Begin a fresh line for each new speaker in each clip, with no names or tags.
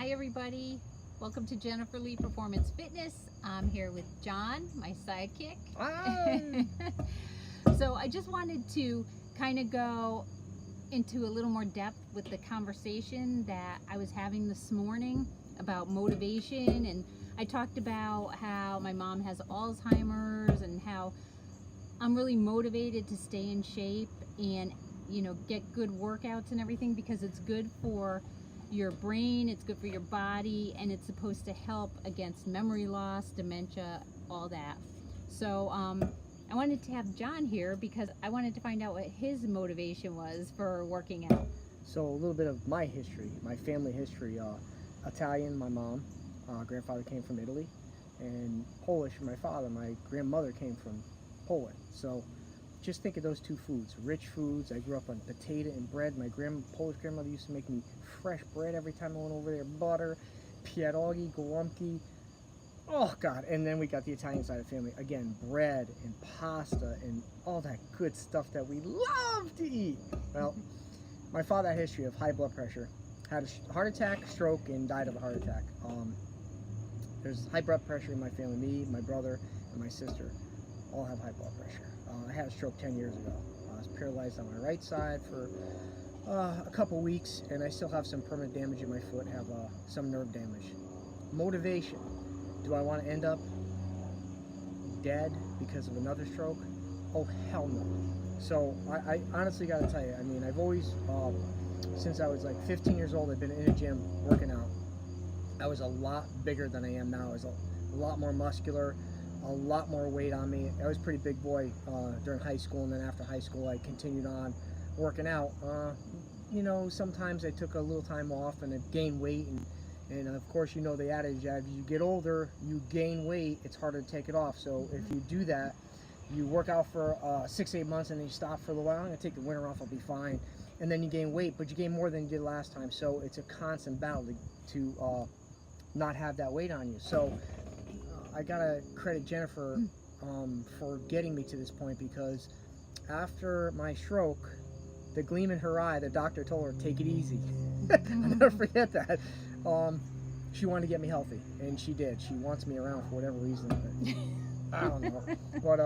Hi everybody, welcome to Jennifer Lee Performance Fitness. I'm here with John, my sidekick.
Hi.
So I just wanted to kind of go into a little more depth with the conversation that I was having this morning about motivation, and I talked about how my mom has Alzheimer's and how I'm really motivated to stay in shape and get good workouts and everything because it's good for your brain, it's good for your body, and it's supposed to help against memory loss, dementia, all that. So I wanted to have John here because I wanted to find out what his motivation was for working out.
So a little bit of my history, my family history. Italian, my mom, grandfather came from Italy, and Polish, my father. My grandmother came from Poland. So just think of those two foods, rich foods. I grew up on potato and bread. My Polish grandmother used to make me fresh bread every time I went over there, butter, pierogi, goromki. Oh God! And then we got the Italian side of the family. Again, bread and pasta and all that good stuff that we love to eat. Well, my father had a history of high blood pressure, had a heart attack, stroke, and died of a heart attack. There's high blood pressure in my family. Me, my brother, and my sister all have high blood pressure. I had a stroke 10 years ago. I was paralyzed on my right side for a couple weeks, and I still have some permanent damage in my foot, have some nerve damage. Motivation. Do I want to end up dead because of another stroke? Oh, hell no. So I honestly got to tell you, I mean, I've always, since I was like 15 years old, I've been in a gym working out. I was a lot bigger than I am now. I was a lot more muscular, a lot more weight on me. I was a pretty big boy during high school, and then after high school I continued on working out. Sometimes I took a little time off and I gained weight, and of course, the adage, as you get older, you gain weight, it's harder to take it off. So if you do that, you work out for 6-8 months and then you stop for a little while. I'm gonna take the winter off, I'll be fine. And then you gain weight, but you gain more than you did last time. So it's a constant battle to not have that weight on you. So I gotta credit Jennifer for getting me to this point, because after my stroke, the gleam in her eye, the doctor told her, take it easy. I'll never forget that. She wanted to get me healthy, and she did. She wants me around for whatever reason. I don't know. But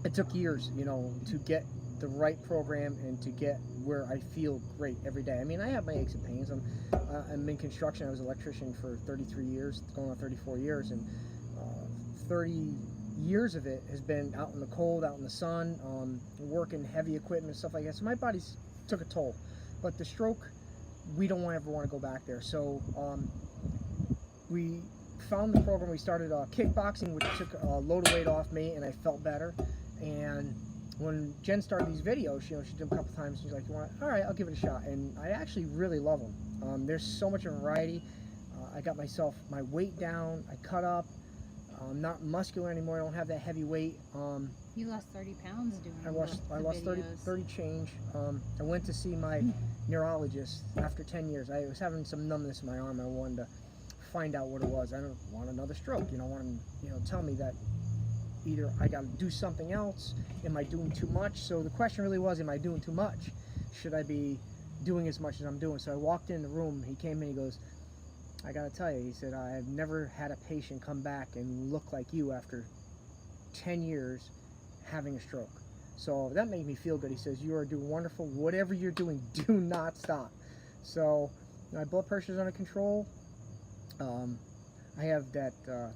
it took years, to get the right program and to get where I feel great every day. I mean, I have my aches and pains. I'm in construction. I was an electrician for 33 years, going on 34 years, and 30 years of it has been out in the cold, out in the sun, working heavy equipment and stuff like that. So my body's took a toll. But the stroke, we don't ever want to go back there. So we found the program. We started kickboxing, which took a load of weight off me, and I felt better. And when Jen started these videos, she did them a couple times. She's like, all right, I'll give it a shot. And I actually really love them. There's so much variety. I got my weight down. I cut up. I'm not muscular anymore. I don't have that heavy weight.
You lost 30 pounds doing
I lost 30 change. I went to see my neurologist after 10 years. I was having some numbness in my arm. I wanted to find out what it was. I don't want another stroke. I want him, tell me that either I got to do something else. Am I doing too much? So the question really was, am I doing too much? Should I be doing as much as I'm doing? So I walked in the room. He came in. He goes, I gotta tell you, he said, I've never had a patient come back and look like you after 10 years having a stroke. So that made me feel good. He says, you are doing wonderful. Whatever you're doing, do not stop. So my blood pressure is under control. I have that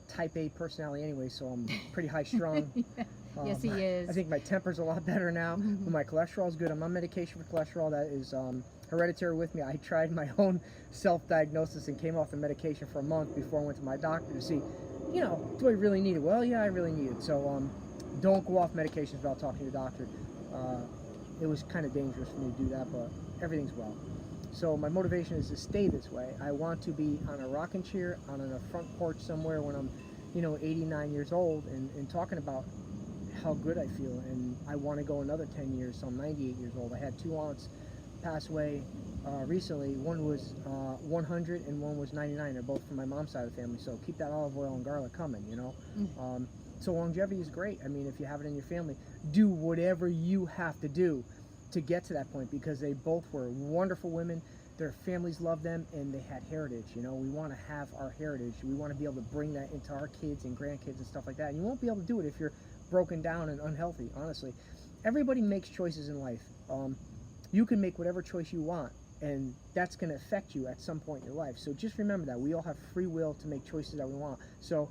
type A personality anyway, so I'm pretty high strung.
Yes, he is.
I think my temper's a lot better now. But my cholesterol is good. I'm on medication for cholesterol. That is hereditary with me. I tried my own self-diagnosis and came off the medication for a month before I went to my doctor to see, do I really need it? Well, yeah, I really need it. So don't go off medications without talking to your doctor. It was kind of dangerous for me to do that, but everything's well. So my motivation is to stay this way. I want to be on a rocking chair, on a front porch somewhere when I'm, 89 years old and talking about how good I feel. And I want to go another 10 years, so I'm 98 years old. I had 2 aunts pass away recently. One was 100 and one was 99. They're both from my mom's side of the family. So keep that olive oil and garlic coming, So longevity is great. I mean, if you have it in your family, do whatever you have to do to get to that point, because they both were wonderful women. their families love them, and they had heritage. You know, we want to have our heritage. We want to be able to bring that into our kids and grandkids and stuff like that. And you won't be able to do it if you're broken down and unhealthy, honestly. Everybody makes choices in life. You can make whatever choice you want, and that's going to affect you at some point in your life. So just remember that we all have free will to make choices that we want. So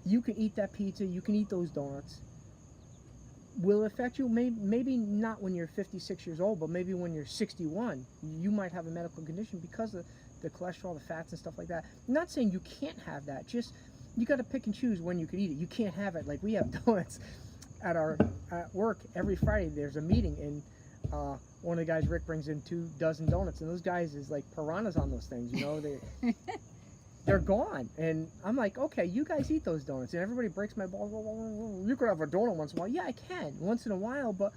you can eat that pizza, you can eat those donuts. Will it affect you? Maybe not when you're 56 years old, but maybe when you're 61, you might have a medical condition because of the cholesterol, the fats, and stuff like that. I'm not saying you can't have that. Just you got to pick and choose when you can eat it. You can't have it like we have donuts at work every Friday. There's a meeting, and one of the guys, Rick, brings in 2 dozen donuts, and those guys is like piranhas on those things. You know, they're gone. And I'm like, okay, you guys eat those donuts. And everybody breaks my balls. You could have a donut once in a while. Yeah, I can once in a while, but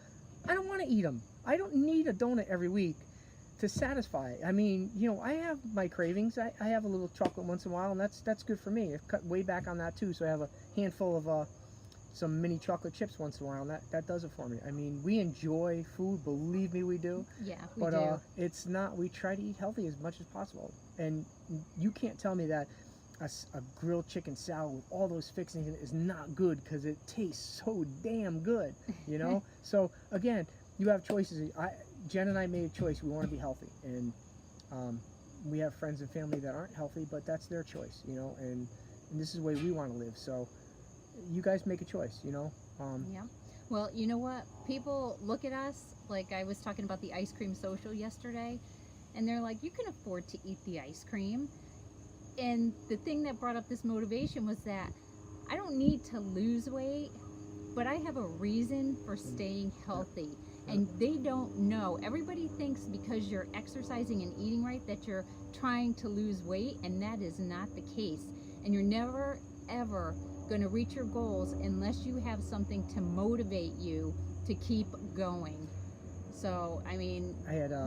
I don't want to eat them. I don't need a donut every week to satisfy. I mean, you know, I have my cravings. I have a little chocolate once in a while, and that's good for me. I've cut way back on that too, so I have a handful of some mini chocolate chips once in a while, and that does it for me. I mean, we enjoy food, believe me, we do.
Yeah, we do.
But it's not, we try to eat healthy as much as possible. And you can't tell me that a grilled chicken salad with all those fixings in it is not good, because it tastes so damn good, you know? So again, you have choices. Jen and I made a choice. We want to be healthy, and we have friends and family that aren't healthy, but that's their choice, you know, and this is the way we want to live. So you guys make a choice, you know.
Yeah. Well, you know what? People look at us, like I was talking about the ice cream social yesterday, and they're like, you can afford to eat the ice cream. And the thing that brought up this motivation was that I don't need to lose weight, but I have a reason for staying healthy. And they don't know. Everybody thinks because you're exercising and eating right that you're trying to lose weight, and that is not the case. And you're never, ever going to reach your goals unless you have something to motivate you to keep going. So, I mean,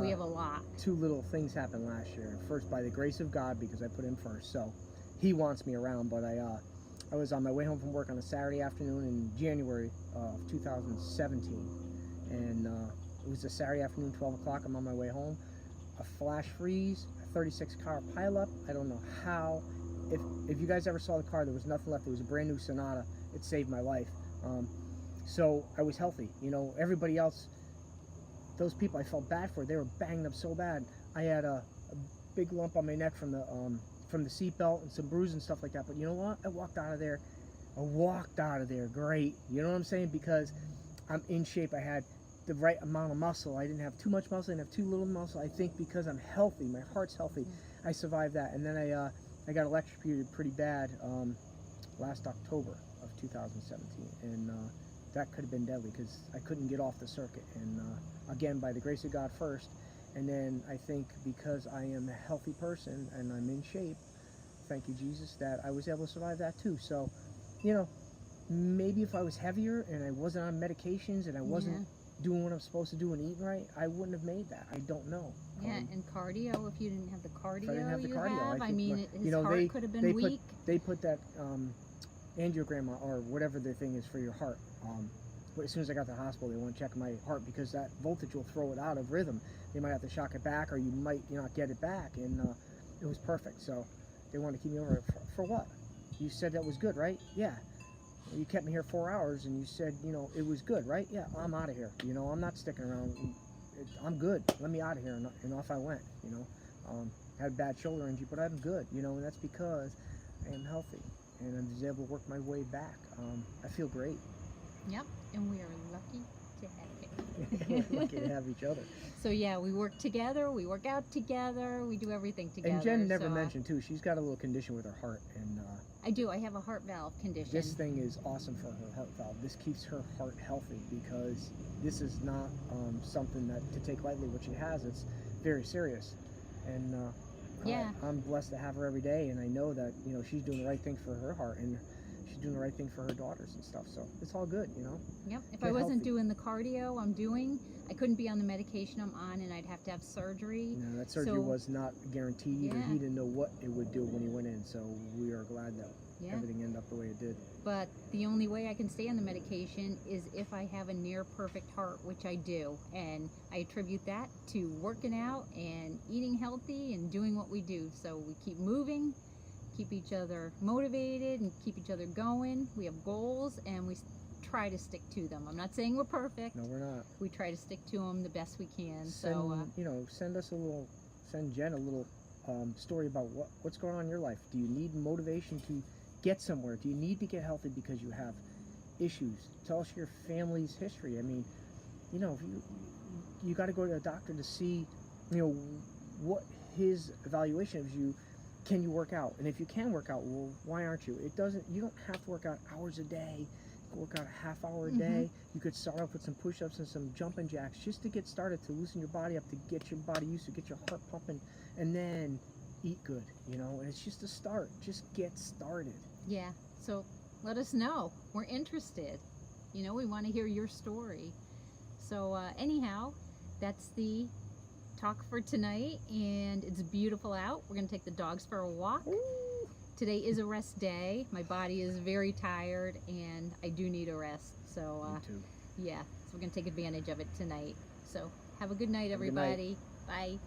we have a lot.
2 little things happened last year. First, by the grace of God, because I put him first. So he wants me around, but I was on my way home from work on a Saturday afternoon in January of 2017. And it was a Saturday afternoon, 12 o'clock. I'm on my way home. A flash freeze, a 36 car pileup. I don't know how. If you guys ever saw the car, there was nothing left. It was a brand new Sonata. It saved my life. So I was healthy. You know, everybody else, those people I felt bad for, they were banged up so bad. I had a big lump on my neck from the seatbelt and some bruises and stuff like that. But you know what? I walked out of there great. You know what I'm saying? Because I'm in shape. I had the right amount of muscle. I didn't have too much muscle. I didn't have too little muscle. I think because I'm healthy, my heart's healthy, I survived that. And then I got electrocuted pretty bad last October of 2017, and that could have been deadly because I couldn't get off the circuit. And again, by the grace of God first, and then I think because I am a healthy person and I'm in shape, thank you Jesus, that I was able to survive that too. So, you know, maybe if I was heavier and I wasn't on medications and I wasn't doing what I'm supposed to do and eating right, I wouldn't have made that. I don't know.
Yeah, and cardio, if you didn't have the cardio
if I didn't have the
you
cardio,
have,
I
I mean,
think,
his
you know,
heart could have been weak.
They put that angiogram or whatever the thing is for your heart. But as soon as I got to the hospital, they want to check my heart because that voltage will throw it out of rhythm. They might have to shock it back, or you might not get it back. And it was perfect. So they wanted to keep me over for what? You said that was good, right? Yeah. You kept me here 4 hours, and you said, you know, it was good, right? Yeah, I'm out of here. You know, I'm not sticking around. I'm good. Let me out of here. And off I went, you know. Had a bad shoulder injury, but I'm good, you know, and that's because I am healthy. And I was able to work my way back. I feel great.
Yep, and we are lucky to have you.
We're lucky to have each other.
So yeah, we work together, we work out together, we do everything together.
And Jen never mentioned too, she's got a little condition with her heart, and
I do. I have a heart valve condition.
This thing is awesome for her heart valve. This keeps her heart healthy because this is not something that to take lightly. What she has, it's very serious, and
yeah,
I'm blessed to have her every day, and I know that, you know, she's doing the right thing for her heart, and she's doing the right thing for her daughters and stuff. So it's all good, you know.
Yep. If I wasn't doing the cardio I'm doing, I couldn't be on the medication I'm on, and I'd have to have surgery.
No, that surgery was not guaranteed, and he didn't know what it would do when he went in. So we are glad that
Yeah.
everything ended up the way it did.
But the only way I can stay on the medication is if I have a near perfect heart, which I do. And I attribute that to working out and eating healthy and doing what we do. So we keep moving, keep each other motivated, and keep each other going. We have goals, and we try to stick to them. I'm not saying we're perfect.
No, we're not.
We try to stick to them the best we can.
Send Jen a little story about what's going on in your life. Do you need motivation to get somewhere? Do you need to get healthy because you have issues? Tell us your family's history. I mean, if you got to go to a doctor to see, what his evaluation of you. Can you work out? And if you can work out, well, why aren't you? You don't have to work out hours a day. You can work out a half hour a day. You could start off with some push-ups and some jumping jacks just to get started, to loosen your body up, to get your body used to, get your heart pumping, and then eat good, and it's just a start. Just get started.
Yeah, so let us know. We're interested. We want to hear your story. So anyhow, that's the talk for tonight, and it's beautiful out. We're going to take the dogs for a walk.
Ooh.
Today is a rest day. My body is very tired, and I do need a rest. So
Me too.
yeah, so we're going to take advantage of it tonight. So have a good night, everybody. Bye.